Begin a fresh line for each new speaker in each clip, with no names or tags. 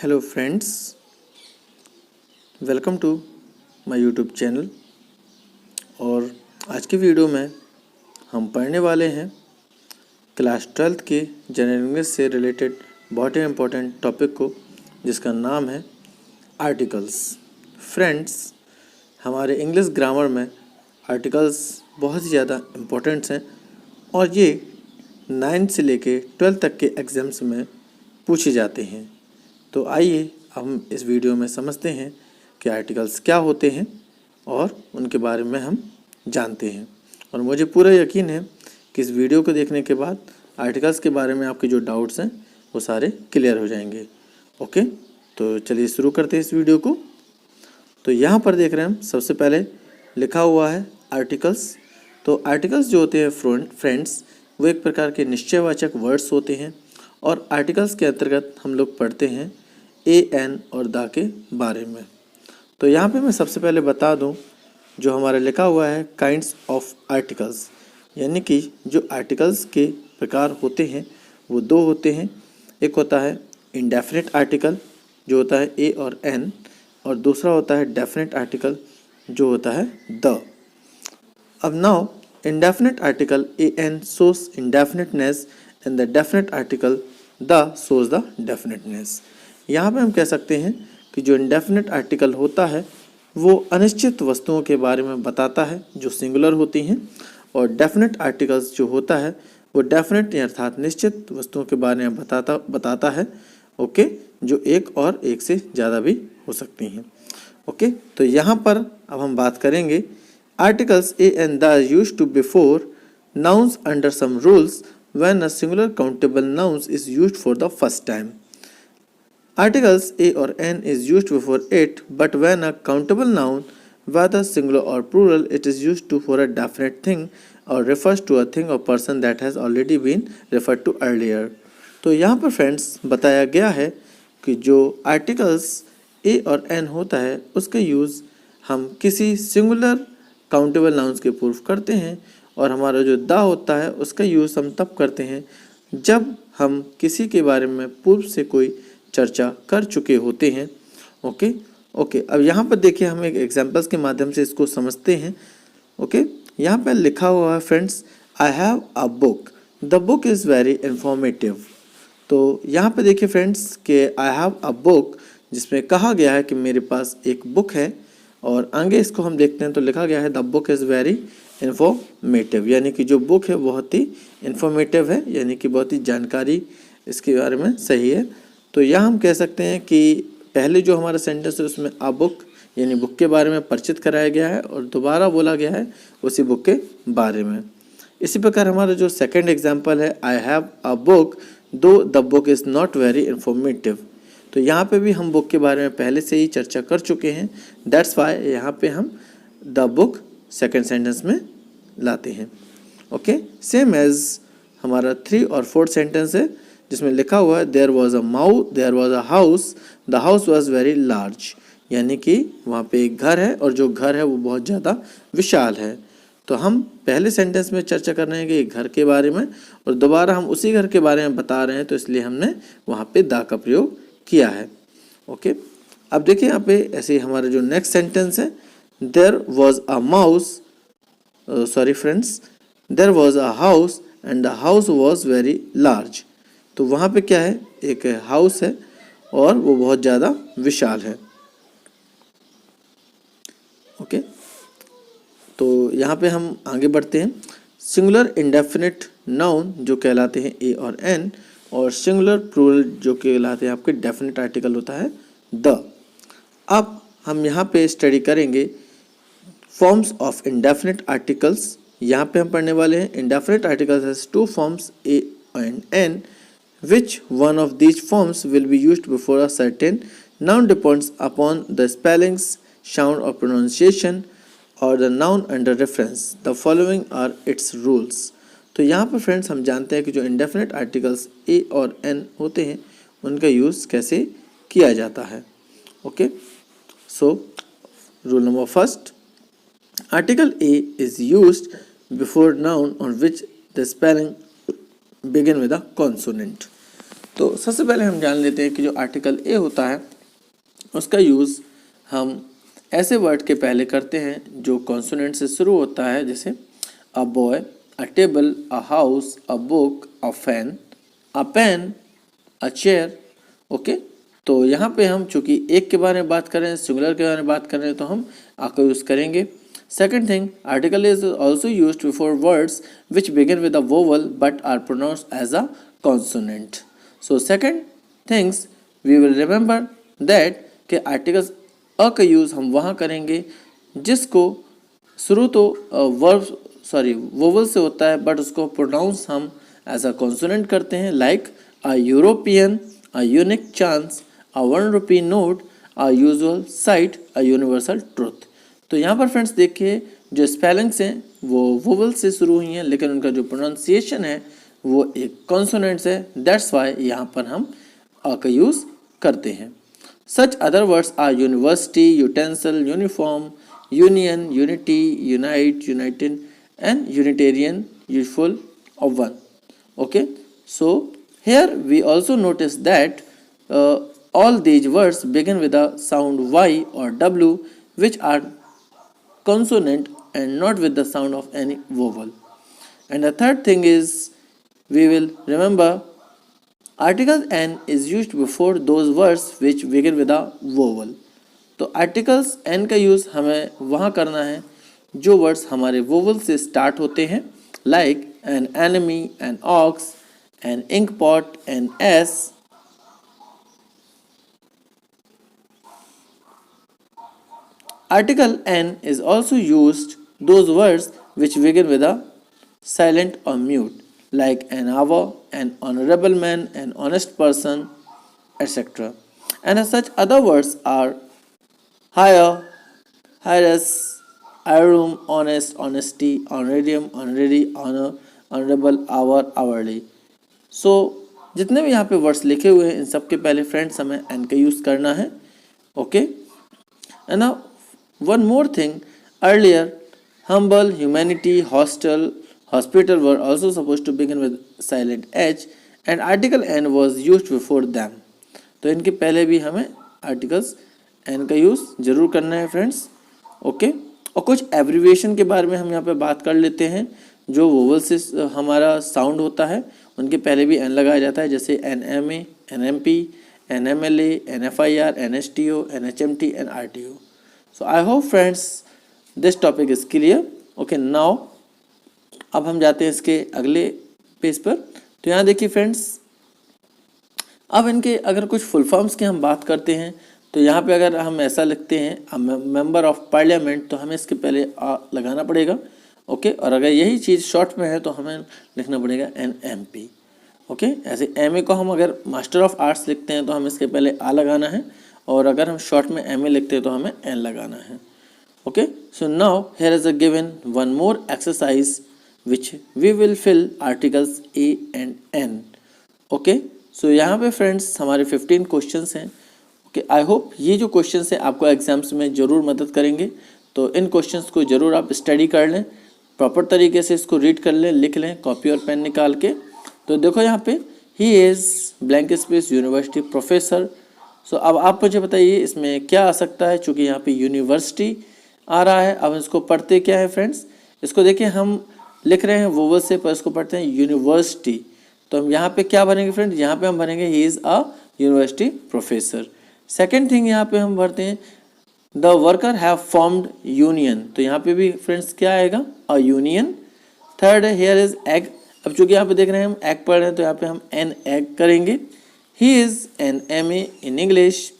Hello friends, welcome to my YouTube channel. और आज की वीडियो में हम पढ़ने वाले हैं क्लास 12th के जनरल इंग्लिश से रिलेटेड बहुत ही इम्पोर्टेंट टॉपिक को, जिसका नाम है आर्टिकल्स। फ्रेंड्स, हमारे इंग्लिश ग्रामर में आर्टिकल्स बहुत ही ज़्यादा इम्पोर्टेंट्स हैं और ये 9 से लेके 12 तक के एग्ज़ाम्स में पूछे जाते हैं। तो आइए हम इस वीडियो में समझते हैं कि आर्टिकल्स क्या होते हैं और उनके बारे में हम जानते हैं। और मुझे पूरा यकीन है कि इस वीडियो को देखने के बाद आर्टिकल्स के बारे में आपके जो डाउट्स हैं वो सारे क्लियर हो जाएंगे। ओके, तो चलिए शुरू करते हैं इस वीडियो को। तो यहाँ पर देख रहे हैं हम, सबसे पहले लिखा हुआ है आर्टिकल्स। तो आर्टिकल्स जो होते हैं फ्रेंड्स, वो एक प्रकार के निश्चयवाचक वर्ड्स होते हैं और आर्टिकल्स के अंतर्गत हम लोग पढ़ते हैं ए एन और द के बारे में। तो यहाँ पे मैं सबसे पहले बता दूँ, जो हमारा लिखा हुआ है काइंड्स ऑफ आर्टिकल्स, यानी कि जो आर्टिकल्स के प्रकार होते हैं वो दो होते हैं। एक होता है इंडेफिनिट आर्टिकल जो होता है ए और एन, और दूसरा होता है डेफिनिट आर्टिकल जो होता है द। अब now indefinite article a an shows indefiniteness and the definite article the shows the definiteness. यहाँ पे हम कह सकते हैं कि जो इंडेफिनिट आर्टिकल होता है वो अनिश्चित वस्तुओं के बारे में बताता है जो सिंगुलर होती हैं, और डेफिनिट आर्टिकल्स जो होता है वो डेफिनिट अर्थात निश्चित वस्तुओं के बारे में बताता है। ओके, जो एक और एक से ज़्यादा भी हो सकती हैं। ओके, तो यहाँ पर अब हम बात करेंगे articles a and the used to before nouns under some rules when a singular countable noun is used for the first time. Articles a or n is used before it, but when a countable noun, whether singular or plural, it is used to for a definite thing or refers to a thing or person that has already been referred to earlier. तो यहाँ पर friends बताया गया है कि जो articles a और N होता है उसका यूज़ हम किसी सिंगुलर काउंटेबल नाउन्स के पूर्व करते हैं, और हमारा जो द होता है उसका यूज़ हम तब करते हैं जब हम किसी के बारे में पूर्व से कोई चर्चा कर चुके होते हैं। ओके, अब यहाँ पर देखिए, हम एक एग्जांपल्स के माध्यम से इसको समझते हैं। ओके, यहाँ पर लिखा हुआ है friends, I have a book, the book is very informative. तो यहाँ पे देखिए फ्रेंड्स कि आई हैव अ बुक, जिसमें कहा गया है कि मेरे पास एक बुक है, और आगे इसको हम देखते हैं तो लिखा गया है the book is very informative, यानी कि जो बुक है बहुत ही इन्फॉर्मेटिव है, यानी कि बहुत ही जानकारी इसके बारे में सही है। तो यहाँ हम कह सकते हैं कि पहले जो हमारा सेंटेंस है उसमें अ बुक यानी बुक के बारे में परिचित कराया गया है और दोबारा बोला गया है उसी बुक के बारे में। इसी प्रकार हमारा जो सेकंड एग्जांपल है आई हैव अ बुक दो the book is not very informative. तो यहाँ पे भी हम बुक के बारे में पहले से ही चर्चा कर चुके हैं, दैट्स वाई यहाँ पे हम द बुक सेकेंड सेंटेंस में लाते हैं। ओके, सेम एज हमारा 3 और 4 सेंटेंस है जिसमें लिखा हुआ है there was a house, the house was very large, यानी कि वहाँ पे एक घर है और जो घर है वो बहुत ज़्यादा विशाल है। तो हम पहले सेंटेंस में चर्चा कर रहे हैं कि एक घर के बारे में, और दोबारा हम उसी घर के बारे में बता रहे हैं, तो इसलिए हमने वहाँ पे द का प्रयोग किया है। ओके, अब देखिए यहाँ पे ऐसे ही हमारा जो नेक्स्ट सेंटेंस है, there was a mouse, sorry friends, there was a house and the house was very large. तो वहाँ पे क्या है, एक हाउस है और वो बहुत ज़्यादा विशाल है। ओके, तो यहाँ पे हम आगे बढ़ते हैं। सिंगुलर इंडेफिनिट नाउन जो कहलाते हैं ए और एन, और सिंगुलर प्लूरल जो कहलाते हैं आपके डेफिनिट आर्टिकल होता है द। अब हम यहाँ पे स्टडी करेंगे फॉर्म्स ऑफ इंडेफिनिट आर्टिकल्स। यहाँ पे हम पढ़ने वाले हैं indefinite articles has 2 forms a and an, which one of these forms will be used before a certain noun depends upon the spellings, sound or pronunciation or the noun under reference. The following are its rules. तो यहाँ पर friends हम जानते हैं कि जो indefinite articles a और N होते हैं उनका यूज़ कैसे किया जाता है। Okay, so rule number first, article a is used before noun on which the spelling begin with a consonant. तो सबसे पहले हम जान लेते हैं कि जो आर्टिकल ए होता है उसका यूज़ हम ऐसे वर्ड के पहले करते हैं जो कॉन्सोनेंट से शुरू होता है, जैसे a boy, a table, a house, a book, a fan, a pen, a chair. Okay, तो यहाँ पे हम चूँकि एक के बारे में बात कर रहे हैं, सिंगुलर के बारे में बात कर रहे हैं, तो हम आ का यूज़ करेंगे। Second thing, article is also used before words which begin with a vowel but are pronounced as a consonant. So second things we will remember that कि articles अ का यूज़ हम वहाँ करेंगे जिसको शुरू तो वोवल से होता है बट उसको प्रोनाउंस हम एज अ कॉन्सोनेंट करते हैं, like a European, a unique chance, a 1 rupee note, a usual site, a universal truth. तो यहाँ पर फ्रेंड्स देखिए जो स्पेलिंग्स हैं वो वोवल से शुरू हुई हैं, लेकिन उनका जो प्रोनाउंसिएशन है वो एक कॉन्सोनेंट है। दैट्स वाई यहाँ पर हम अ का यूज़ करते हैं। Such other words are university, utensil, uniform, union, unity, unite, united, and Unitarian, useful of one. Okay, so here we also notice that all these words begin with a sound Y or W, which are consonant and not with the sound of any vowel. And the third thing is we will remember article N is used before those words which begin with a vowel. तो articles N का use हमें वहाँ करना है जो words हमारे vowel से start होते हैं, like an enemy, an ox, an ink pot, an S. Article an is also used those words which begin with a silent और mute, like an hour, an honourable man, an honest person, etc. And as such other words are higher, highness, irum, honest, honesty, honorarium, honorary, honor, honorable, hour, hourly. So जितने भी यहाँ पे words लिखे हुए हैं इन सब के पहले फ्रेंड्स हमें एन का यूज़ करना है। Okay, and now one more thing, earlier humble, humanity, hostel, hospital were also supposed to begin with silent h and article n was used before them. तो इनके पहले भी हमें आर्टिकल्स एन का यूज़ ज़रूर करना है फ्रेंड्स। ओके, और कुछ एब्रीविएशन के बारे में हम यहाँ पे बात कर लेते हैं। जो वोवल से हमारा साउंड होता है उनके पहले भी एन लगाया जाता है, जैसे an M A, an M P, an M L A, an F I R, an S T O, an H M T, an R T O. So I hope friends this topic is clear. Okay, now अब हम जाते हैं इसके अगले page पर। तो यहाँ देखिए फ्रेंड्स, अब इनके अगर कुछ फुल फॉर्म्स की हम बात करते हैं तो यहाँ पे अगर हम ऐसा लिखते हैं मेंबर ऑफ पार्लियामेंट तो हमें इसके पहले आ लगाना पड़ेगा। ओके, और अगर यही चीज़ शॉर्ट में है तो हमें लिखना पड़ेगा एन एम पी। ओके, ऐसे एम ए को हम अगर मास्टर ऑफ आर्ट्स लिखते हैं तो हमें इसके पहले आ लगाना है, और अगर हम शॉर्ट में एम ए लिखते हैं तो हमें एन लगाना है। Okay, so now here is a given one more exercise which we will fill articles a and an. Okay, so यहाँ पे फ्रेंड्स हमारे 15 क्वेश्चंस हैं। ओके, आई होप ये जो क्वेश्चंस हैं आपको एग्जाम्स में ज़रूर मदद करेंगे। तो इन क्वेश्चंस को ज़रूर आप स्टडी कर लें, प्रॉपर तरीके से इसको रीड कर लें, लिख लें कॉपी और पेन निकाल के। तो देखो यहाँ पे he is blank space university professor. So अब आप मुझे बताइए इसमें क्या आ सकता है, चूँकि यहाँ पे यूनिवर्सिटी आ रहा है। अब इसको पढ़ते क्या है फ्रेंड्स, इसको देखिए हम लिख रहे हैं वोवल से, पर इसको पढ़ते हैं यूनिवर्सिटी। तो हम यहाँ पे क्या भरेंगे फ्रेंड्स, यहाँ पे हम भरेंगे ही is a university professor. Second thing यहाँ पे हम भरते हैं the worker have formed union. तो यहाँ पे भी फ्रेंड्स क्या आएगा, अ यूनियन। थर्ड है हियर इज एग। अब चूँकि यहाँ पे देख रहे हैं हम एग पढ़ रहे हैं तो यहाँ पे हम एन एग करेंगे। He is an M A in English.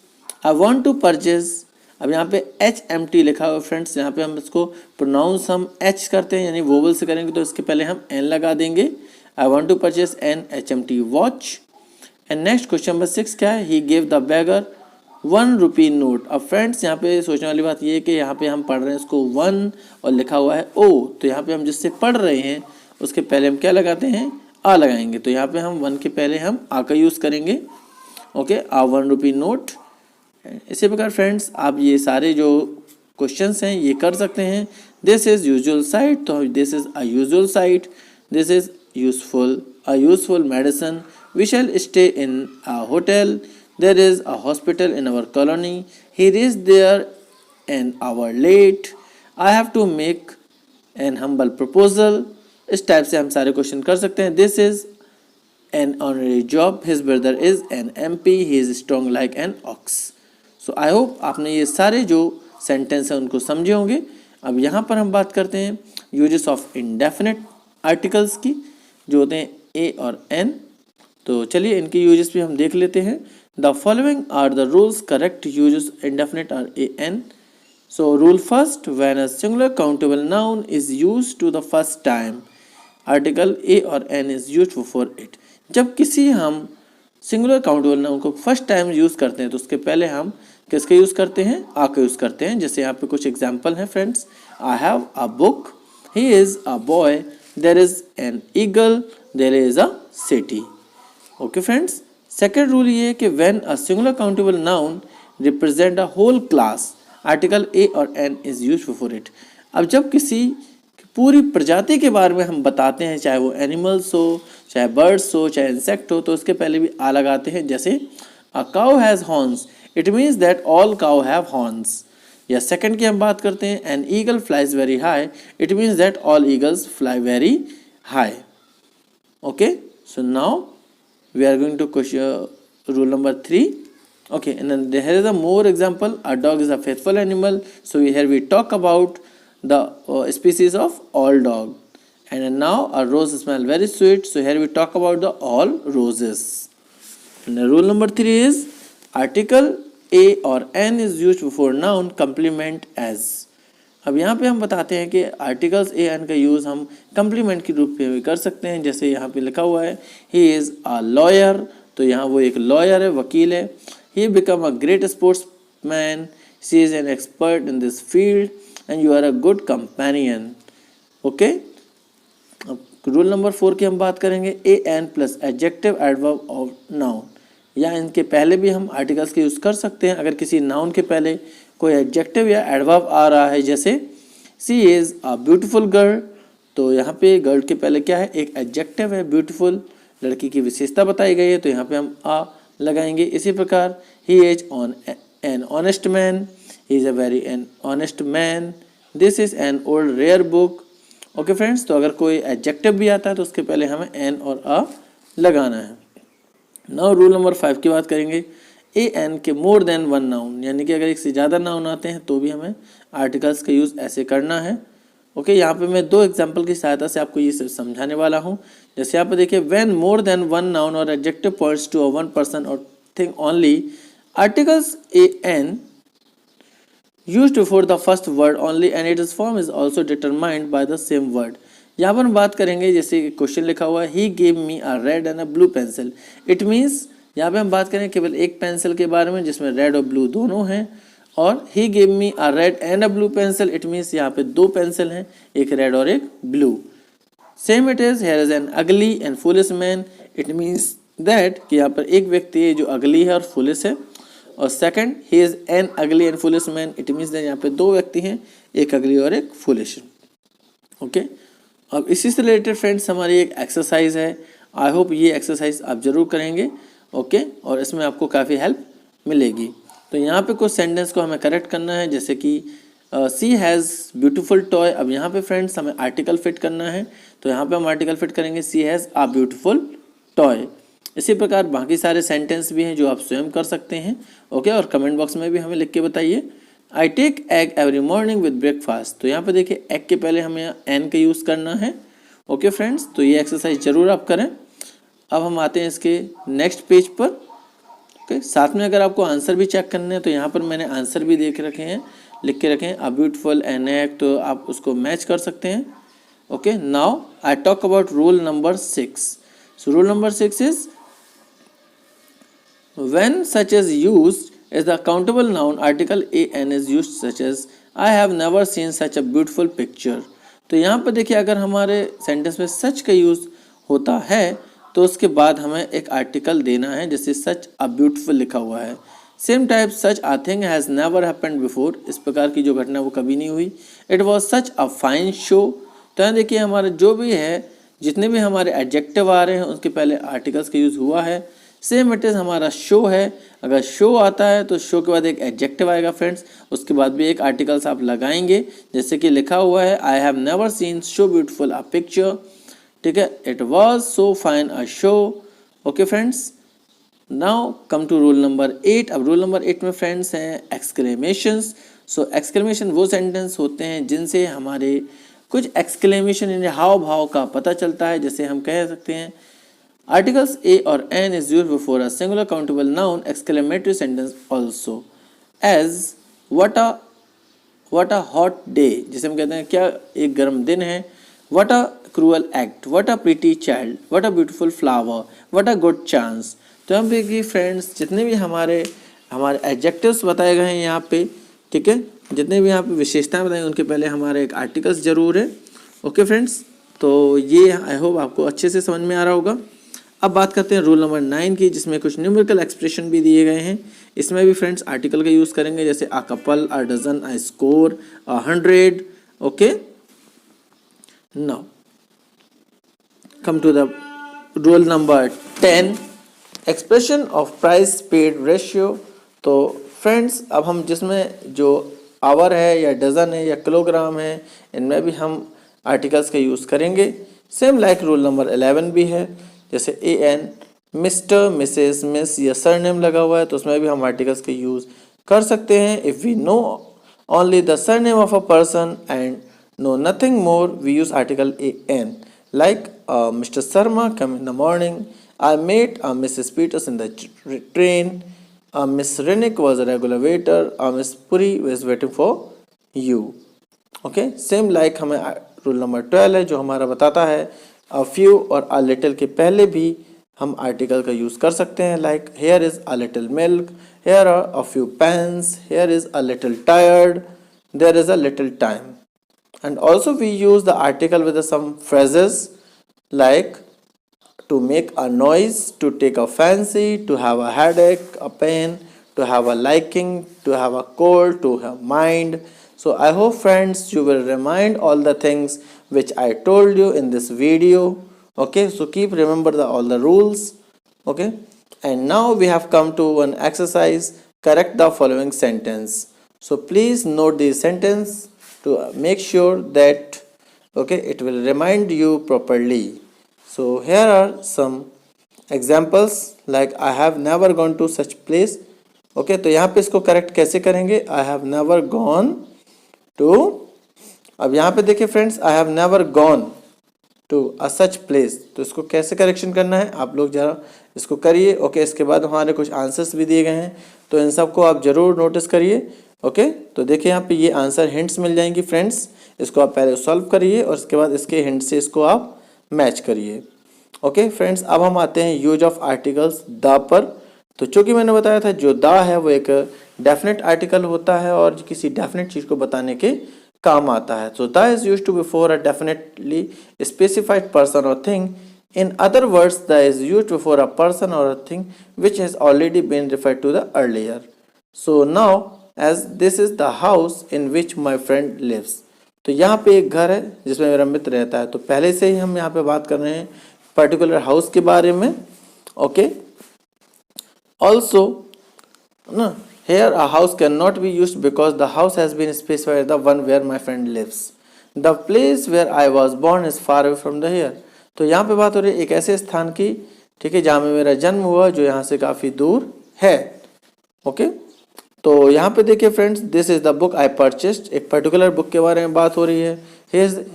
I want to purchase. अब यहाँ पे एच एम टी लिखा हुआ फ्रेंड्स, यहाँ पे हम इसको प्रोनाउंस हम एच करते हैं यानी वोवल से करेंगे तो इसके पहले हम एन लगा देंगे। I want to purchase an H M T watch. And next question number 6 क्या है, he gave the beggar 1 rupee note. अब फ्रेंड्स यहाँ पे सोचने वाली बात ये है कि यहाँ पे हम पढ़ रहे हैं इसको 1 और लिखा हुआ है ओ, तो यहाँ पे हम जिससे पढ़ रहे हैं उसके पहले हम क्या लगाते हैं, आ लगाएंगे। तो यहाँ पे हम 1 के पहले हम आ का यूज़ करेंगे। ओके, आ 1 रुपी नोट। इसी प्रकार फ्रेंड्स आप ये सारे जो क्वेश्चंस हैं ये कर सकते हैं। दिस इज़ यूजुअल साइट, तो this is a usual site. This is a useful medicine. We shall stay in a hotel. There is a hospital in our colony. He reached there an hour late. I have to make an humble proposal. इस type से हम सारे question कर सकते हैं. This is an honorary job. His brother is an MP. He is strong like an ox. So I hope आपने ये सारे जो सेंटेंस हैं उनको समझे होंगे. अब यहाँ पर हम बात करते हैं यूजेस ऑफ इंडेफिनिट आर्टिकल्स की, जो होते हैं ए और एन. तो चलिए इनके यूजेस भी हम देख लेते हैं. The following are the rules correct usages indefinite are a an. So rule first, when a singular countable noun is used to the first time, article a और an is used before it. जब किसी हम singular countable noun को first time use करते हैं तो उसके पहले हम किसके यूज़ करते हैं, आ का यूज़ करते हैं. जैसे यहाँ पे कुछ एग्जाम्पल हैं friends. I have a book, he is a boy, there is an eagle, there is a city. Okay friends. Second rule ये है कि when a singular countable noun represent a whole class, article a और an is used before it. अब जब किसी पूरी प्रजाति के बारे में हम बताते हैं, चाहे वो एनिमल्स हो, चाहे बर्ड्स हो, चाहे इंसेक्ट हो, तो उसके पहले भी आ लगाते हैं. जैसे a cow has horns, it means that all cow have horns. या सेकंड की हम बात करते हैं, an eagle flies very high, it means that all eagles fly very high. Okay, so now we are going to question rule number 3. Okay, and then there is a more example. A dog is a faithful animal. So here we talk about the species of all dog. And then now a rose smell very sweet. So here we talk about the all roses. And the rule number 3 is article a or n is used before noun complement as. अब यहाँ पे हम बताते हैं कि articles a N का use हम complement के रूप में भी कर सकते हैं. जैसे यहाँ पे लिखा हुआ है ही इज़ अ लॉयर, तो यहाँ वो एक लॉयर है, वकील है. He become a great sportsman. She is an expert in this field, and you are a good companion. Okay. अब रूल नंबर 4 की हम बात करेंगे. A an plus adjective adverb of noun. या इनके पहले भी हम आर्टिकल्स के यूज़ कर सकते हैं अगर किसी नाउन के पहले कोई एडजेक्टिव या एडवर्ब आ रहा है. जैसे सी इज़ अ ब्यूटीफुल गर्ल, तो यहाँ पे गर्ल के पहले क्या है, एक एडजेक्टिव है ब्यूटीफुल, लड़की की विशेषता बताई गई है, तो यहाँ पे हम आ लगाएंगे. इसी प्रकार he is on an honest man, he is a very an honest man, this is an old rare book. Okay friends. तो अगर कोई एडजेक्टिव भी आता है तो उसके पहले हमें एन और आ लगाना है. नाउ रूल नंबर 5 की बात करेंगे. ए एन के मोर देन वन नाउन, यानी कि अगर एक से ज़्यादा नाउन आते हैं तो भी हमें आर्टिकल्स का यूज़ ऐसे करना है. ओके, यहाँ पे मैं 2 एग्जाम्पल की सहायता से आपको ये समझाने वाला हूँ. जैसे यहाँ पे देखिए, when more than one noun और adjective points to a one person और thing only, articles a an used before the first word only and its form is also determined by the same word. यहाँ पर हम बात करेंगे, जैसे question लिखा हुआ है he gave me a red and a blue pencil. It means यहाँ पे हम बात करेंगे केवल एक पेंसिल के बारे में जिसमें रेड और ब्लू दोनों हैं. और he gave me a red and a blue pencil, it means यहाँ पे 2 पेंसिल हैं, एक रेड और एक blue. Same it is here is an ugly and foolish man. It means that कि यहाँ पर एक व्यक्ति है जो अगली है और फुलिश है. और सेकंड ही इज एन अगली and foolish man, it means that यहाँ पे 2 व्यक्ति हैं, एक अगली और एक फुलिश. ओके. अब इसी से रिलेटेड फ्रेंड्स हमारी एक एक्सरसाइज है. आई होप ये एक्सरसाइज आप जरूर करेंगे. ओके. और इसमें आपको काफ़ी हेल्प मिलेगी. तो यहाँ पे कुछ सेंटेंस को हमें करेक्ट करना है. जैसे कि सी हैज़ ब्यूटीफुल टॉय. अब यहाँ पे फ्रेंड्स हमें आर्टिकल फिट करना है, तो यहाँ पे हम आर्टिकल फिट करेंगे सी हैज़ अ ब्यूटीफुल टॉय. इसी प्रकार बाकी सारे सेंटेंस भी हैं जो आप स्वयं कर सकते हैं. ओके. और कमेंट बॉक्स में भी हमें लिख के बताइए. I take egg every morning with breakfast. तो यहाँ पे देखिए एग के पहले हमें एन का यूज़ करना है. Okay friends. तो ये एक्सरसाइज ज़रूर आप करें. अब हम आते हैं इसके नेक्स्ट पेज पर. ओके. साथ में अगर आपको आंसर भी चेक करने हैं तो यहाँ पर मैंने आंसर भी लिख के रखे हैं. अ ब्यूटीफुल एन एग, तो आप उसको मैच कर सकते हैं. Okay. Now I talk about rule number 6. So rule number 6 is when such is used as the countable noun, article an is used, such as I have never seen such a beautiful picture. तो यहाँ पर देखिए अगर हमारे sentence में सच का use होता है तो उसके बाद हमें एक आर्टिकल देना है. जैसे सच अ ब्यूटीफुल लिखा हुआ है. Same type such a thing has never happened before. इस प्रकार की जो घटना वो कभी नहीं हुई. It was such a fine show. तो यहाँ देखिए हमारा जो भी है, जितने भी हमारे एडजेक्टिव आ रहे हैं उसके पहले आर्टिकल्स का यूज़ हुआ है। सेम इट इज़ हमारा शो है, अगर शो आता है तो शो के बाद एक एडजेक्टिव आएगा फ्रेंड्स, उसके बाद भी एक आर्टिकल्स आप लगाएंगे, जैसे कि लिखा हुआ है I have never seen so beautiful a picture, ठीक है, it was so fine a show. Okay friends, now come to rule number 8। अब रूल नंबर 8 में फ्रेंड्स हैं एक्सक्लेमेशंस। सो एक्सक्लेमेशन वो सेंटेंस होते हैं जिनसे हमारे कुछ एक्सक्लेमेशन यानी हाव भाव का पता चलता है। जैसे हम कह सकते हैं आर्टिकल्स ए और an is used before a singular countable noun exclamatory sentence also as what a hot day, जिसे हम कहते हैं क्या एक गर्म दिन है, what a cruel act, what a pretty child, what a beautiful flower, what a good chance. तो हम देखिए फ्रेंड्स जितने भी हमारे एडजेक्टिव्स बताए गए हैं यहाँ पे, ठीक है, जितने भी यहाँ पे विशेषताएं बताई उनके पहले हमारे एक आर्टिकल्स जरूर है। ओके फ्रेंड्स, तो ये आई होप आपको अच्छे से समझ में आ रहा होगा। अब बात करते हैं रूल नंबर 9 की, जिसमें कुछ न्यूमेरिकल एक्सप्रेशन भी दिए गए हैं। इसमें भी फ्रेंड्स आर्टिकल का यूज़ करेंगे, जैसे a couple, a dozen, a score, 100। Okay, now come to the rule number 10, expression of price paid ratio. तो फ्रेंड्स अब हम जिसमें जो आवर है या डज़न है या किलोग्राम है, इनमें भी हम आर्टिकल्स का यूज़ करेंगे। सेम लाइक रूल नंबर 11 भी है, जैसे A N, mister, Mrs, miss या सरनेम लगा हुआ है तो उसमें भी हम आर्टिकल्स का यूज़ कर सकते हैं। If we know only the surname of a person and know nothing more, we use article a an, like Mr. Sharma come in the morning, I met Mrs. Peters in the train, Miss Renick was a regular waiter, Miss Puri was waiting for you। okay, same like हमें rule number 12 है जो हमारा बताता है a few और a little के पहले भी हम आर्टिकल का यूज़ कर सकते हैं, like here is a little milk, here are a few pens, here is a little tired, there is a little time। And also we use the article with some phrases like to make a noise, to take a fancy, to have a headache, a pain, to have a liking, to have a cold, to have mind। So I hope friends you will remind all the things which I told you in this video। okay, so keep remember all the rules। okay, and now we have come to one exercise, correct the following sentence। so please note this sentence to make sure that okay it will remind you properly। so here are some examples like I have never gone to such place। okay, तो यहाँ पे इसको correct कैसे करेंगे, I have never gone to। अब यहाँ पे देखिए friends I have never gone to a such place, तो इसको कैसे करेक्शन करना है आप लोग जरा इसको करिए। ओके, इसके बाद हमारे कुछ आंसर्स भी दिए गए हैं तो इन सबको आप जरूर नोटिस करिए। ओके, तो देखिए यहाँ पे ये आंसर हिंट्स मिल जाएंगी फ्रेंड्स, इसको आप पहले सॉल्व करिए और इसके बाद इसके हिंट से इसको आप मैच करिए। ओके फ्रेंड्स, अब हम आते हैं यूज ऑफ आर्टिकल्स द पर। तो चूँकि मैंने बताया था जो द है वो एक डेफिनेट आर्टिकल होता है और किसी डेफिनेट चीज़ को बताने के काम आता है। So the is used to before a definitely specified person और thing. In other words, the is used before a person or a thing which has already been referred to the earlier। So now as this is the house in which my friend lives, तो यहाँ पे एक घर है जिसमें मेरा मित्र रहता है, तो पहले से ही हम यहाँ पे बात कर रहे हैं पर्टिकुलर हाउस के बारे में। ओके, ऑल्सो ना here a house cannot be used because the house has been specified the one where my friend lives। the place where I was born is far away from the here। तो यहाँ पे बात हो रही है एक ऐसे स्थान की, ठीक है, जहाँ में मेरा जन्म हुआ जो यहाँ से काफ़ी दूर है। ओके, तो यहाँ पे देखिए friends this is the book I purchased, एक पर्टिकुलर बुक के बारे में बात हो रही है।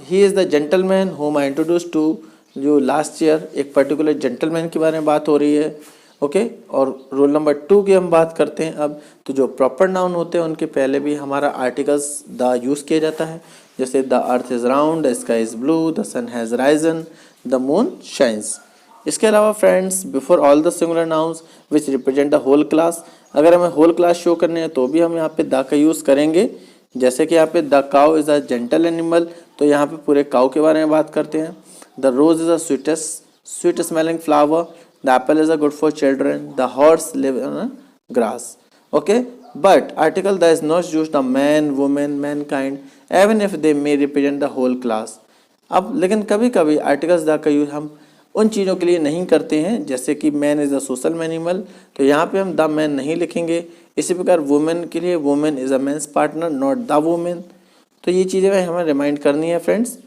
He is the gentleman whom I introduce to, जो लास्ट ईयर एक पर्टिकुलर जेंटलमैन के बारे में बात हो रही है। ओके, और रूल नंबर 2 की हम बात करते हैं अब। तो जो प्रॉपर नाउन होते हैं उनके पहले भी हमारा आर्टिकल्स द यूज़ किया जाता है, जैसे the earth is round, the sky is blue, the sun has risen, the moon shines. इसके अलावा friends before all the singular nouns which represent the whole class, अगर हमें होल क्लास शो करने हैं तो भी हम यहाँ पे द का यूज़ करेंगे। जैसे कि यहाँ पे the cow is a gentle animal, तो यहाँ पे पूरे काउ के बारे में बात करते हैं। The rose is a sweet smelling flower, the apple is a good for children, the horse live on grass। okay, but article that is not used the man, woman, mankind even if they may represent the whole class। अब लेकिन कभी कभी articles the का use हम उन चीज़ों के लिए नहीं करते हैं, जैसे कि man is a social animal, तो यहाँ पे हम द मैन नहीं लिखेंगे। इसी प्रकार वुमेन के लिए women is a man's partner not the women. तो ये चीज़ें हमें रिमाइंड करनी है फ्रेंड्स।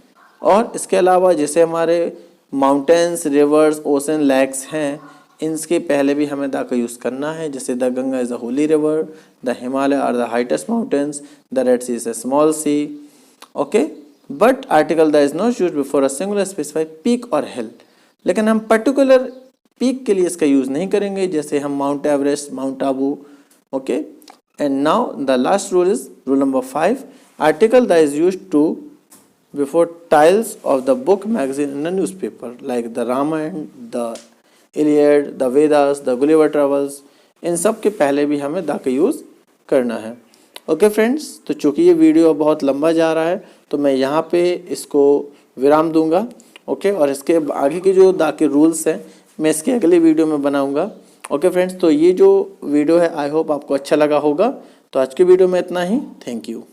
और इसके अलावा जैसे हमारे माउंटेन्स, रिवर्स, ओशन, लेक्स हैं, इनके पहले भी हमें द का यूज़ करना है। जैसे the Ganga is a holy river, the Himalaya are the highest mountains, the Red Sea is a small sea. Okay, but article the is not used before a singular specified peak और hill. लेकिन हम particular peak के लिए इसका use नहीं करेंगे, जैसे हम Mount Everest, Mount Abu. Okay, and now the last rule is rule number 5, article the is used to before titles of the book, magazine and the newspaper like the Ramayana, the Iliad, the Vedas, the Gulliver Travels। इन सब के पहले भी हमें the का use करना है। Okay friends, तो चूँकि ये वीडियो बहुत लंबा जा रहा है तो मैं यहाँ पे इसको विराम दूंगा। ओके, और इसके आगे के जो द के रूल्स हैं मैं इसके अगले वीडियो में बनाऊंगा। ओके फ्रेंड्स, तो ये जो वीडियो है आई होप आपको अच्छा लगा होगा। तो आज के वीडियो में इतना ही। Thank you.